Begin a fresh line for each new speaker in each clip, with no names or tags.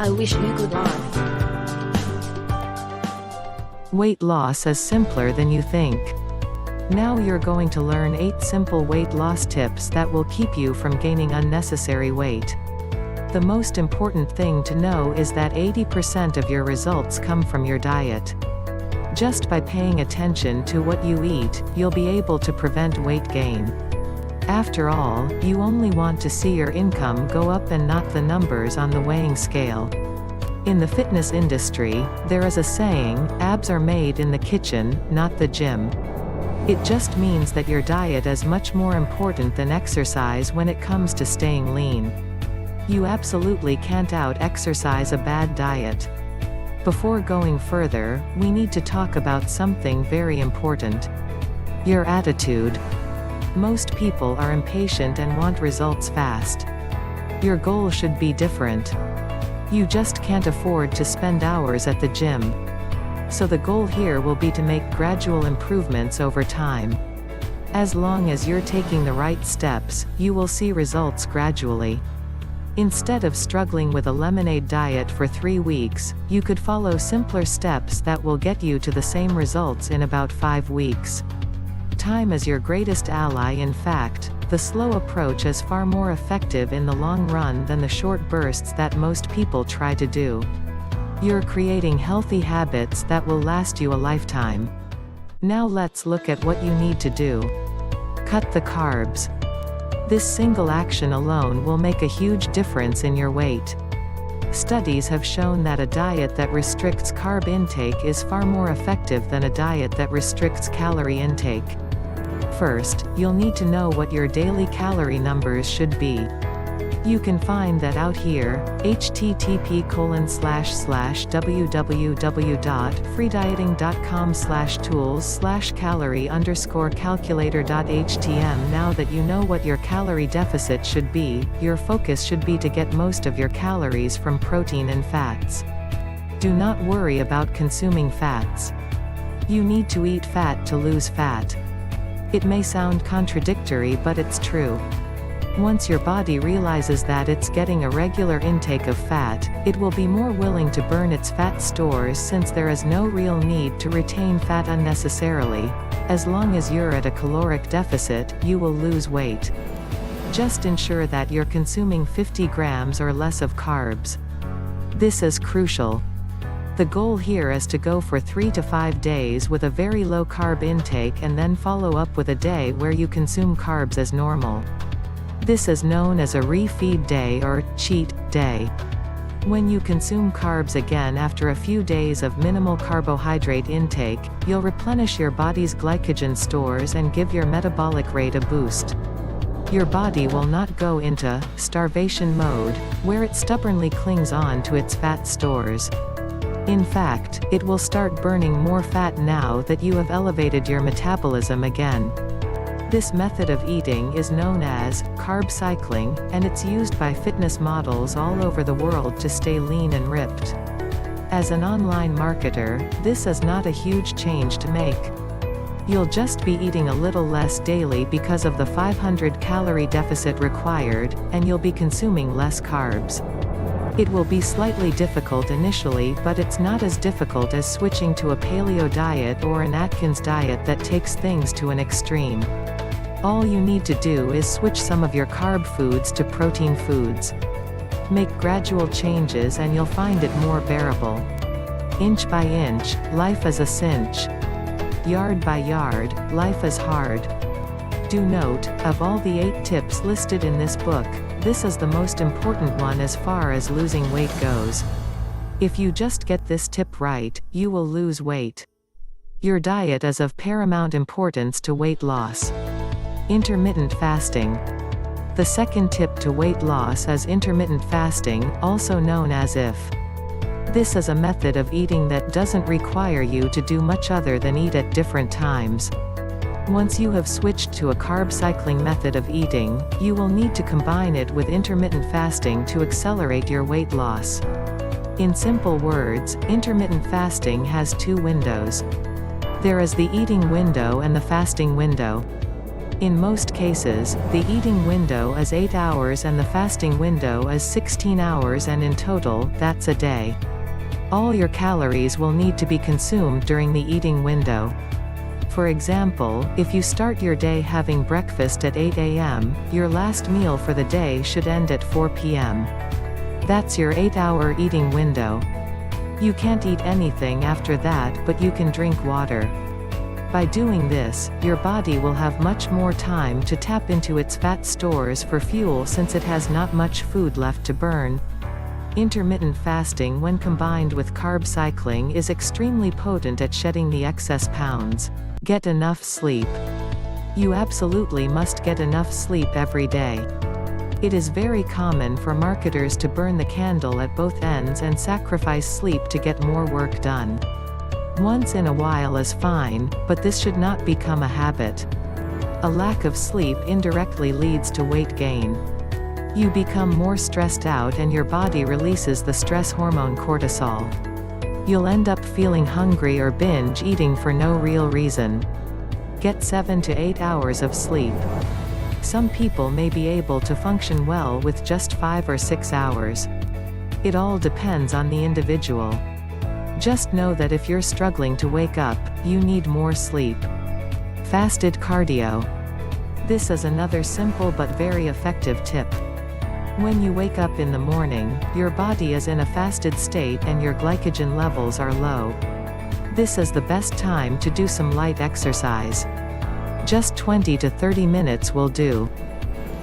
I wish you good luck.
Weight loss is simpler than you think. Now you're going to learn 8 simple weight loss tips that will keep you from gaining unnecessary weight. The most important thing to know is that 80% of your results come from your diet. Just by paying attention to what you eat, you'll be able to prevent weight gain. After all, you only want to see your income go up and not the numbers on the weighing scale. In the fitness industry, there is a saying, abs are made in the kitchen, not the gym. It just means that your diet is much more important than exercise when it comes to staying lean. You absolutely can't out-exercise a bad diet. Before going further, we need to talk about something very important. Your attitude. Most people are impatient and want results fast. Your goal should be different. You just can't afford to spend hours at the gym. So the goal here will be to make gradual improvements over time. As long as you're taking the right steps, you will see results gradually. Instead of struggling with a lemonade diet for 3 weeks, you could follow simpler steps that will get you to the same results in about 5 weeks. Time is your greatest ally. In fact, the slow approach is far more effective in the long run than the short bursts that most people try to do. You're creating healthy habits that will last you a lifetime. Now let's look at what you need to do. Cut the carbs. This single action alone will make a huge difference in your weight. Studies have shown that a diet that restricts carb intake is far more effective than a diet that restricts calorie intake. First, you'll need to know what your daily calorie numbers should be. You can find that out here, http://www.freedieting.com/tools/calorie_calculator.htm. Now that you know what your calorie deficit should be, your focus should be to get most of your calories from protein and fats. Do not worry about consuming fats. You need to eat fat to lose fat. It may sound contradictory, but it's true. Once your body realizes that it's getting a regular intake of fat, it will be more willing to burn its fat stores since there is no real need to retain fat unnecessarily. As long as you're at a caloric deficit, you will lose weight. Just ensure that you're consuming 50 grams or less of carbs. This is crucial. The goal here is to go for 3 to 5 days with a very low carb intake and then follow up with a day where you consume carbs as normal. This is known as a refeed day or cheat day. When you consume carbs again after a few days of minimal carbohydrate intake, you'll replenish your body's glycogen stores and give your metabolic rate a boost. Your body will not go into starvation mode, where it stubbornly clings on to its fat stores. In fact, it will start burning more fat now that you have elevated your metabolism again. This method of eating is known as carb cycling, and it's used by fitness models all over the world to stay lean and ripped. As an online marketer, this is not a huge change to make. You'll just be eating a little less daily because of the 500 calorie deficit required, and you'll be consuming less carbs. It will be slightly difficult initially, but it's not as difficult as switching to a paleo diet or an Atkins diet that takes things to an extreme. All you need to do is switch some of your carb foods to protein foods. Make gradual changes and you'll find it more bearable. Inch by inch, life is a cinch. Yard by yard, life is hard. Do note, of all the 8 tips listed in this book, this is the most important one as far as losing weight goes. If you just get this tip right, you will lose weight. Your diet is of paramount importance to weight loss. Intermittent fasting. The second tip to weight loss is intermittent fasting, also known as IF. This is a method of eating that doesn't require you to do much other than eat at different times. Once you have switched to a carb cycling method of eating, you will need to combine it with intermittent fasting to accelerate your weight loss. In simple words, intermittent fasting has 2 windows. There is the eating window and the fasting window. In most cases, the eating window is 8 hours and the fasting window is 16 hours, and in total, that's a day. All your calories will need to be consumed during the eating window. For example, if you start your day having breakfast at 8 a.m., your last meal for the day should end at 4 p.m. That's your 8-hour eating window. You can't eat anything after that, but you can drink water. By doing this, your body will have much more time to tap into its fat stores for fuel since it has not much food left to burn. Intermittent fasting, when combined with carb cycling, is extremely potent at shedding the excess pounds. Get enough sleep. You absolutely must get enough sleep every day. It is very common for marketers to burn the candle at both ends and sacrifice sleep to get more work done. Once in a while is fine, but this should not become a habit. A lack of sleep indirectly leads to weight gain. You become more stressed out and your body releases the stress hormone cortisol. You'll end up feeling hungry or binge eating for no real reason. Get 7 to 8 hours of sleep. Some people may be able to function well with just 5 or 6 hours. It all depends on the individual. Just know that if you're struggling to wake up, you need more sleep. Fasted cardio. This is another simple but very effective tip. When you wake up in the morning, your body is in a fasted state and your glycogen levels are low. This is the best time to do some light exercise. Just 20 to 30 minutes will do.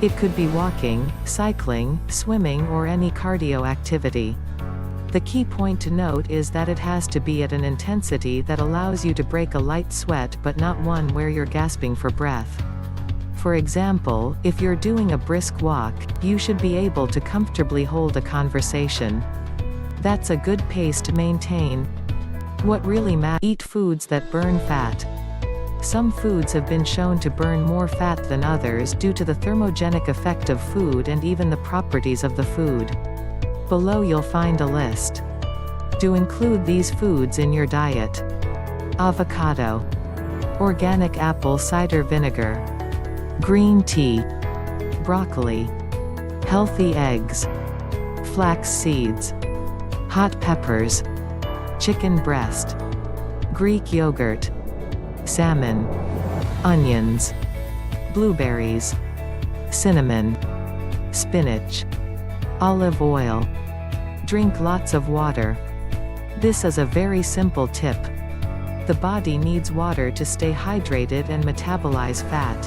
It could be walking, cycling, swimming, or any cardio activity. The key point to note is that it has to be at an intensity that allows you to break a light sweat but not one where you're gasping for breath. For example, if you're doing a brisk walk, you should be able to comfortably hold a conversation. That's a good pace to maintain. What really matters: eat foods that burn fat. Some foods have been shown to burn more fat than others due to the thermogenic effect of food and even the properties of the food. Below you'll find a list. Do include these foods in your diet: avocado, organic apple cider vinegar, green tea, broccoli, healthy eggs, flax seeds, hot peppers, chicken breast, Greek yogurt, salmon, onions, blueberries, cinnamon, spinach, olive oil. Drink lots of water. This is a very simple tip. The body needs water to stay hydrated and metabolize fat.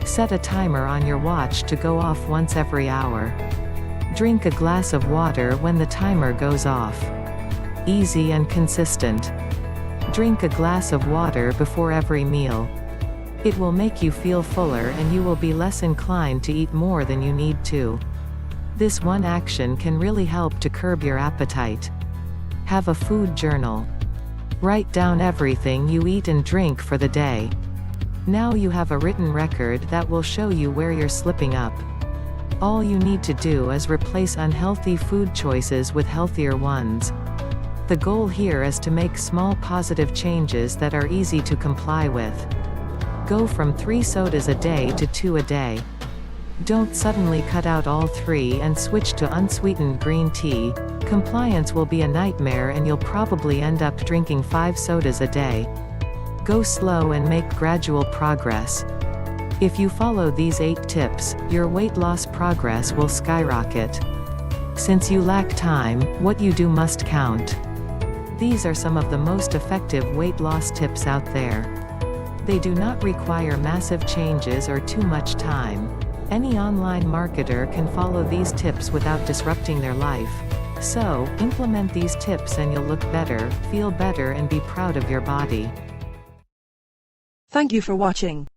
Set a timer on your watch to go off once every hour. Drink a glass of water when the timer goes off. Easy and consistent. Drink a glass of water before every meal. It will make you feel fuller and you will be less inclined to eat more than you need to. This one action can really help to curb your appetite. Have a food journal. Write down everything you eat and drink for the day. Now you have a written record that will show you where you're slipping up. All you need to do is replace unhealthy food choices with healthier ones. The goal here is to make small positive changes that are easy to comply with. Go from 3 sodas a day to 2 a day. Don't suddenly cut out all 3 and switch to unsweetened green tea. Compliance will be a nightmare and you'll probably end up drinking 5 sodas a day. Go slow and make gradual progress. If you follow these 8 tips, your weight loss progress will skyrocket. Since you lack time, what you do must count. These are some of the most effective weight loss tips out there. They do not require massive changes or too much time. Any online marketer can follow these tips without disrupting their life. So, implement these tips and you'll look better, feel better, and be proud of your body.
Thank you for watching.